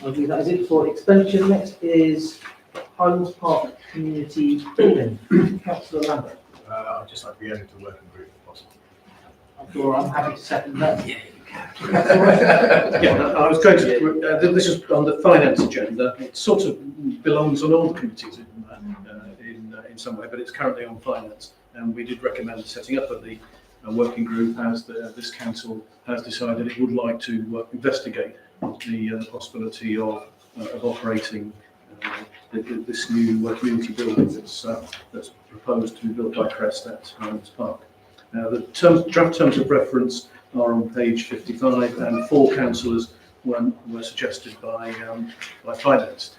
believe that is it for expenditure. Next is Highlands Park Community Building. Councillor Lambert. I'd just like to be added to the working group if possible. I'm sure I'm happy to second that. Yeah, I was going to, this is on the finance agenda. It sort of belongs on all the committees in some way, but it's currently on finance. And we did recommend setting up the working group as this council has decided it would like to investigate the possibility of operating this new community building that's proposed to be built by Crest at Highlands Park. The draft terms of reference are on page 55, and 4 councillors were suggested by finance.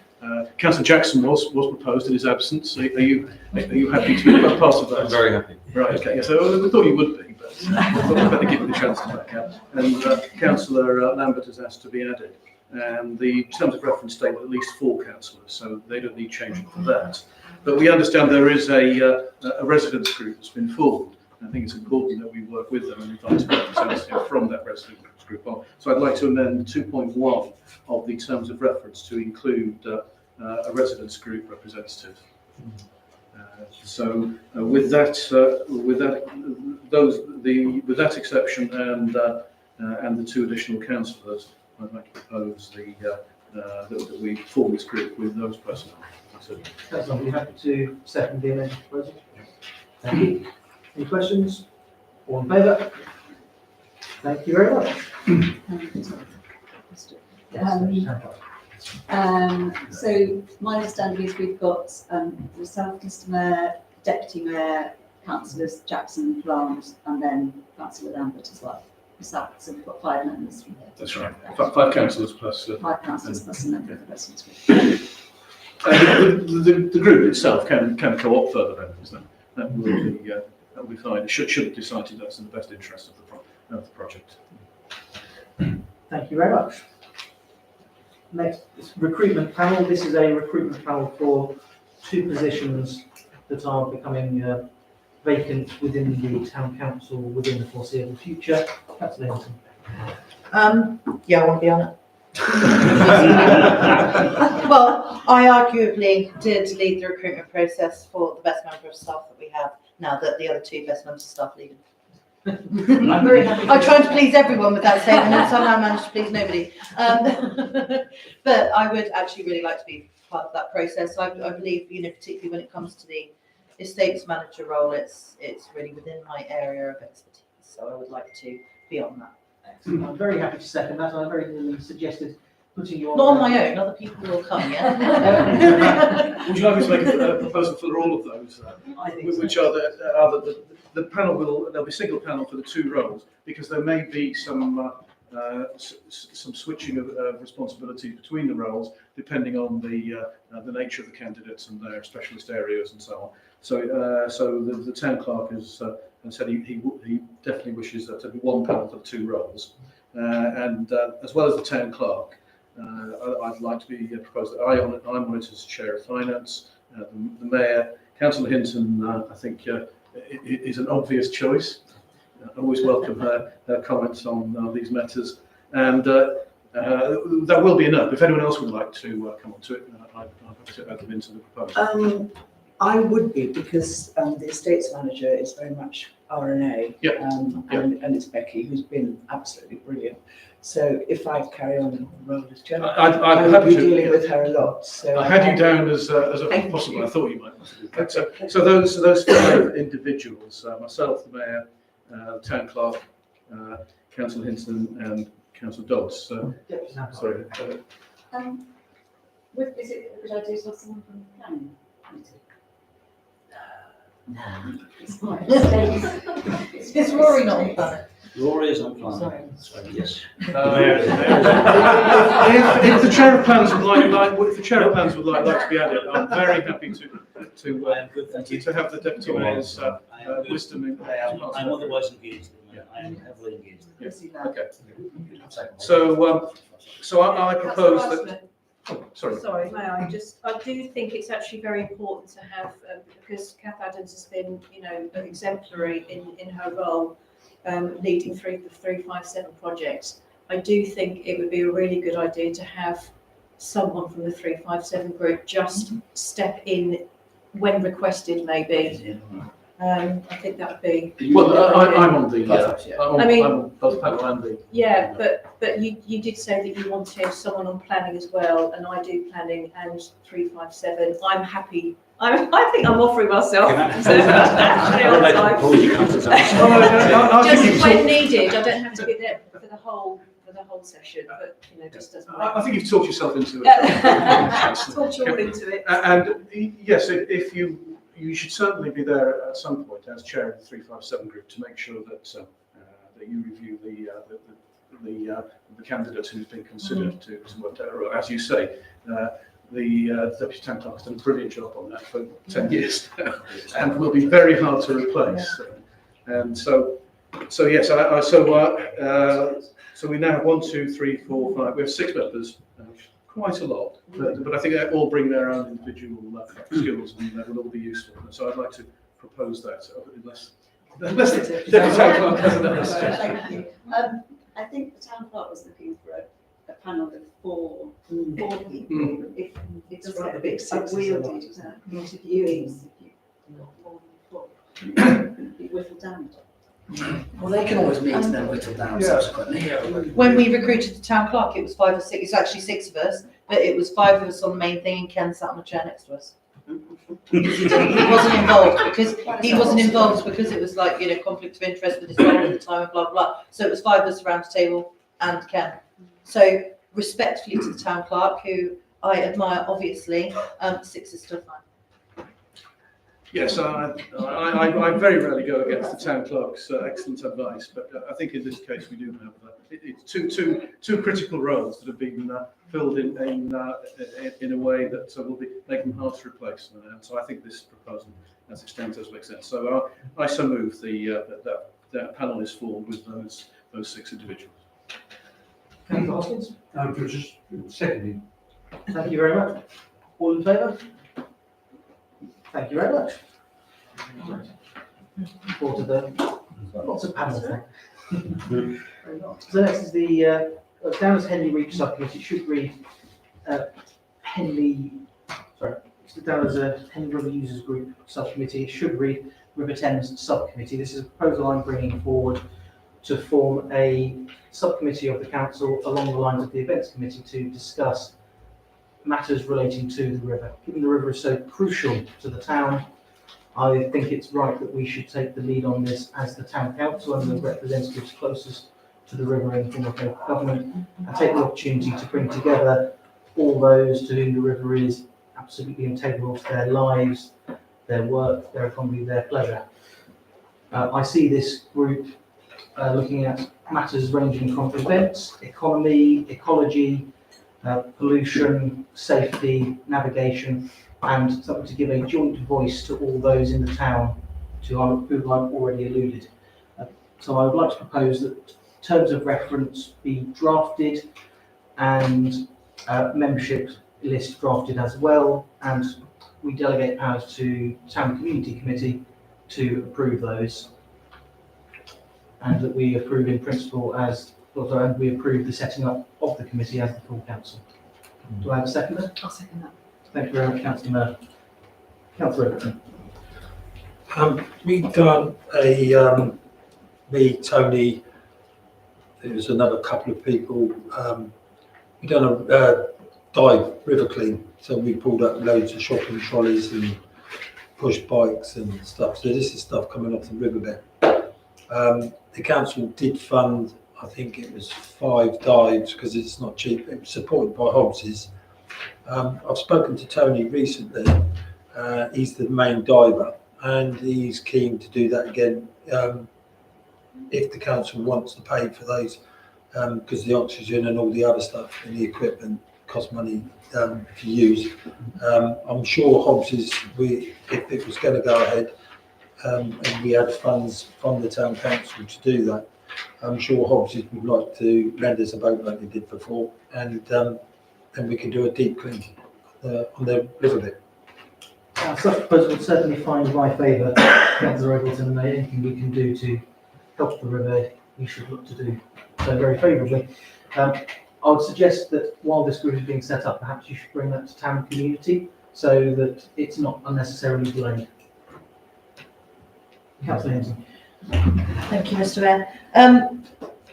Councillor Jackson was proposed in his absence. Are you happy to be part of that? I'm very happy. Right. Okay. Yeah, so we thought you would be, but I thought we'd better give you the chance to back out. And Councillor Lambert has asked to be added. And the terms of reference state at least 4 councillors, so they don't need changing for that. But we understand there is a residents group that's been formed. I think it's important that we work with them and invite representatives from that residents group on. So I'd like to amend 2.1 of the terms of reference to include a residents group representative. With that exception and the 2 additional councillors, I'd like to propose that we form this group with those personnel. Councillor, are you happy to second the amended proposal? Thank you. Any questions? All in favour? Thank you very much. So my understanding is we've got myself, Mr Mayor, Deputy Mayor, Councillors Jackson, Plant, and then Councillor Lambert as well. So we've got 5 members from here. That's right. 5 councillors plus. 5 councillors plus a member of the residents group. The group itself can co-opt further members. That will be fine. It should have decided that's in the best interest of the project. Thank you very much. Next is recruitment panel. This is a recruitment panel for 2 positions that are becoming vacant within the town council within the foreseeable future. Councillor Hinton. Yeah, I want to be on it. Well, I arguably did lead the recruitment process for the best member of staff that we have now that the other 2 best members of staff leave. I'm very happy. I tried to please everyone with that statement and somehow managed to please nobody. But I would actually really like to be part of that process. I believe, particularly when it comes to the estates manager role, it's really within my area of expertise. So I would like to be on that. Excellent. I'm very happy to second that. I very nearly suggested putting you on. Not on my own, other people will come, yeah? Would you like me to make a proposal for all of those? Which are the panel there'll be a single panel for the 2 roles, because there may be some switching of responsibility between the roles depending on the nature of the candidates and their specialist areas and so on. So the town clerk has said he definitely wishes there to be 1 panel for the 2 roles, and as well as the town clerk, I'd like to be proposed that I'm on it as chair of finance. The mayor, Councillor Hinton, I think is an obvious choice. I always welcome her comments on these matters, and that will be enough. If anyone else would like to come on to it, I'd like to add them into the proposal. I would be, because the estates manager is very much RNA, Yep. and it's Becky, who's been absolutely brilliant. So if I carry on in the role as chairman, I'm I will happy be to. dealing with her a lot, so. I had you down as a Thank possible. you. I thought you might want to do that. So those 5 individuals, myself, the mayor, the town clerk, Councillor Hinton, and Councillor Dodds. Sorry. Would I do someone from the planning committee? It's fine. Is Rory not on planning? Rory is on plan. Sorry. So, yes. If the chair of plans would if the chair of plans would like to be added, I'm very happy to have the deputy mayor's wisdom in. I'm otherwise engaged. I am heavily engaged. Okay. So I propose that. Oh, sorry. Sorry, may I do think it's actually very important to have, because Kath Adams has been, exemplary in her role, leading through the 357 projects. I do think it would be a really good idea to have someone from the 357 group just step in when requested, maybe. I think that would be. Well, I'm on the. I'm on both panel and the. Yeah, but you did say that you wanted someone on planning as well, and I do planning and 357. I'm happy. I think I'm offering myself. Just when needed. I don't have to be there for the whole session, but just as. I think you've talked yourself into it. Talked you all into it. And yes, if you should certainly be there at some point as chair of the 357 group to make sure that that you review the candidate who's been considered to work that role. As you say, the deputy town clerk has done a brilliant job on that for 10 years now, and will be very hard to replace. And so yes, so we now have 1, 2, 3, 4, 5. We have 6 members. Quite a lot, but I think they all bring their own individual skills, and they will all be useful. So I'd like to propose that, unless the deputy town clerk has another suggestion. Thank you. I think the town clerk was looking for a panel of 4 people. If it's Right, a the big bit six is a unwieldy lot. interviewees, if you've got more than 4, be whittled down. Well, they can always meet and then whittle down subsequently. When we recruited the town clerk, it was 5 or 6. It's actually 6 of us, but it was 5 of us on the main thing, and Ken sat on the chair next to us. He wasn't involved because it was like conflict of interest with his role at the time and blah blah. So it was 5 of us around the table and Ken. So respectfully to the town clerk, who I admire, obviously, 6 is still fine. Yes, I very rarely go against the town clerk's excellent advice, but I think in this case we do have it's two critical roles that have been filled in a way that will make them hard to replace. And so I think this proposal, as it stands, does make sense. So I so move that panel is formed with those 6 individuals. Any questions? Just seconding. Thank you very much. All in favour? Thank you very much. Forward to the lots of panels there. So next is the down as Henley Reach subcommittee. It should read down as a Henley River Users Group subcommittee. It should read River Thames subcommittee. This is a proposal I'm bringing forward to form a subcommittee of the council along the lines of the events committee to discuss matters relating to the river. Given the river is so crucial to the town, I think it's right that we should take the lead on this as the town council and the representatives closest to the river in form of local government, and take the opportunity to bring together all those to whom the river is absolutely integral to their lives, their work, their economy, their pleasure. I see this group looking at matters ranging from events, economy, ecology, pollution, safety, navigation, and something to give a joint voice to all those in the town to whom I've already alluded. So I would like to propose that terms of reference be drafted and membership list drafted as well, and we delegate powers to Town Community Committee to approve those, and that we approve in principle and we approve the setting up of the committee as the full council. Do I have a seconder? I'll second that. Thank you very much, Councillor Murphy. Councillor Everton. We've done me, Tony, there was another couple of people. We done a dive river clean, so we pulled up loads of shopping trolleys and push bikes and stuff. So this is stuff coming off the riverbed. The council did fund, I think it was 5 dives because it's not cheap. It was supported by Hobbs's. I've spoken to Tony recently. He's the main diver, and he's keen to do that again if the council wants to pay for those, because the oxygen and all the other stuff and the equipment cost money to use. I'm sure Hobbs's, if it was going to go ahead and we had funds from the town council to do that, I'm sure Hobbs's would like to lend us a boat like they did before, and we can do a deep clean on the riverbed. Such a proposal would certainly find my favour, Councillor Eggleton, and anything we can do to help the river, we should look to do so very favourably. I would suggest that while this group is being set up, perhaps you should bring that to town community so that it's not unnecessarily delayed. Councillor Hinton. Thank you, Mr. Mayor.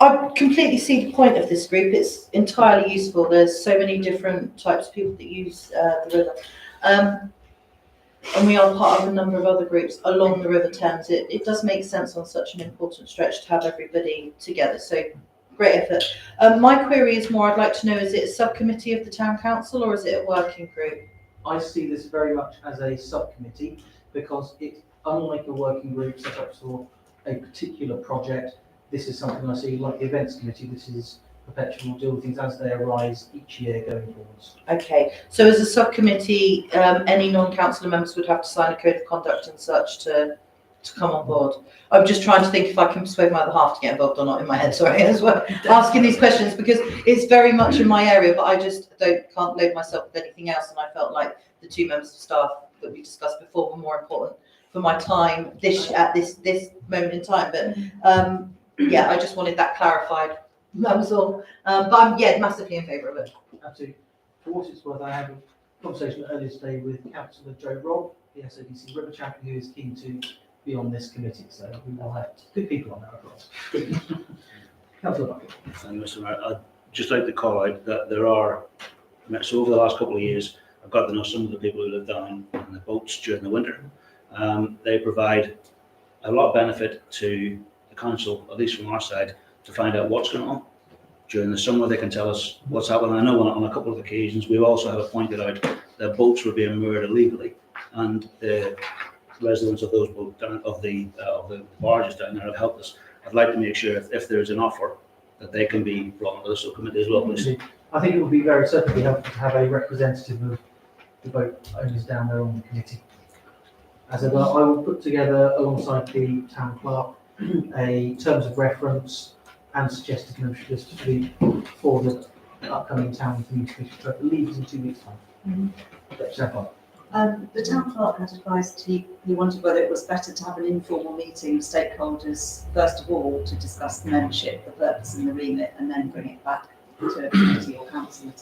I completely see the point of this group. It's entirely useful. There's so many different types of people that use the river. And we are part of a number of other groups along the River Thames. It does make sense on such an important stretch to have everybody together. So great effort. My query is more, I'd like to know, is it a subcommittee of the town council or is it a working group? I see this very much as a subcommittee because it's unlike a working group set up for a particular project. This is something I see like the events committee. This is perpetual, deal with things as they arise each year going forwards. Okay, so as a subcommittee, any non-councillor members would have to sign a code of conduct and such to come on board. I'm just trying to think if I can persuade my other half to get involved or not in my head, sorry, as well, asking these questions because it's very much in my area, but I just can't load myself with anything else, and I felt like the 2 members of staff that we discussed before were more important for my time at this moment in time. But yeah, I just wanted that clarified. That was all. But I'm massively in favour of it. Absolutely. For what it's worth, I had a conversation earlier today with Councillor Joe Robb, the SADC River Champion, who is keen to be on this committee. So we will have good people on there, of course. Councillor Bucket. Thank you, Mr. Mayor. I'd just like to call out that there are, so over the last couple of years, I've got to know some of the people who live down in the boats during the winter. They provide a lot of benefit to the council, at least from our side, to find out what's going on. During the summer, they can tell us what's happening. I know on a couple of occasions, we also have pointed out that boats were being moored illegally, and the residents of those boats, of the barges down there have helped us. I'd like to make sure if there's an offer that they can be brought onto the subcommittee as well, please. I think it would be very certainly helpful to have a representative of the boat owners down there on the committee. As ever, I will put together, alongside the town clerk, a terms of reference and suggested membership list for the upcoming town community committee, which I believe is in 2 weeks' time. The town clerk had advised he wondered whether it was better to have an informal meeting with stakeholders, first of all, to discuss the membership, the purpose and the remit, and then bring it back to a committee or council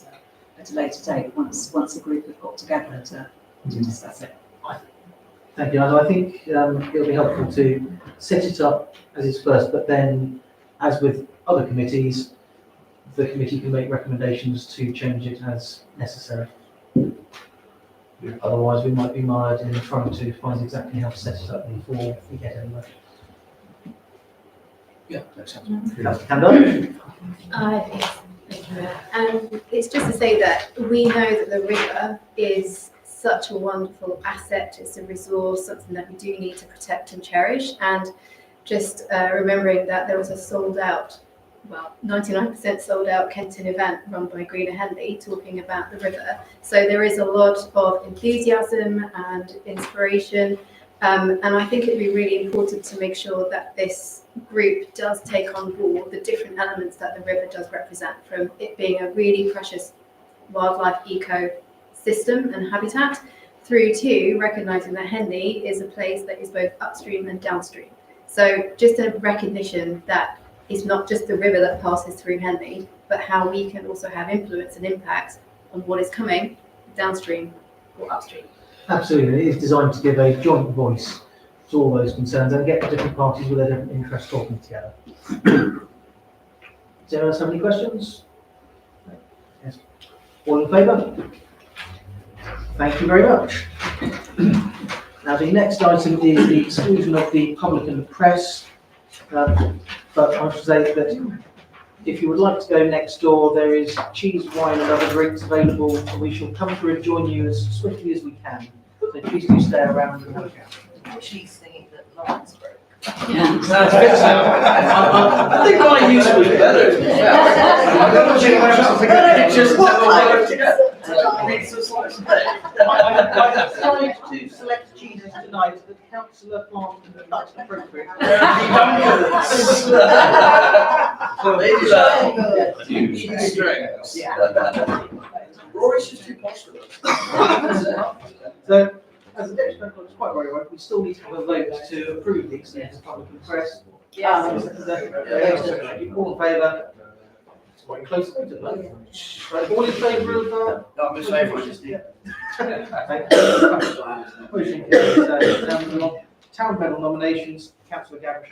at a later date, once the group have got together to discuss it. Thank you. I think it'll be helpful to set it up as its first, but then, as with other committees, the committee can make recommendations to change it as necessary. Otherwise, we might be mired in trying to find exactly how to set it up before we get anywhere. Yeah, that sounds good. It's just to say that we know that the river is such a wonderful asset. It's a resource, something that we do need to protect and cherish. And just remembering that there was a sold out, 99% sold out Kenton event run by Greener Henley talking about the river. So there is a lot of enthusiasm and inspiration. And I think it'd be really important to make sure that this group does take on board the different elements that the river does represent, from it being a really precious wildlife ecosystem and habitat, through to recognising that Henley is a place that is both upstream and downstream. So just a recognition that it's not just the river that passes through Henley, but how we can also have influence and impact on what is coming downstream or upstream. Absolutely, it is designed to give a joint voice to all those concerns and get the different parties with their different interests talking together. Does anyone else have any questions? Yes. All in favour? Thank you very much. Now, the next item is the exclusion of the public and the press. But I should say that if you would like to go next door, there is cheese, wine and other drinks available, and we shall come through and join you as swiftly as we can. So please do stay around and have a chat. She's thinking that Lawrence broke. I think mine used to be better. I've tried to select cheeses tonight that Councillor Plant likes appropriate. Rory's just too posh for So, as the Deputy Member was quite right, right, we still need to have a vote to approve the extended public and press. Yes. All in favour? It's quite a close vote, isn't it? Right, all in favour of, No, I'm in favour, I just need. Motion carries. Town medal nominations, Councillor Gavin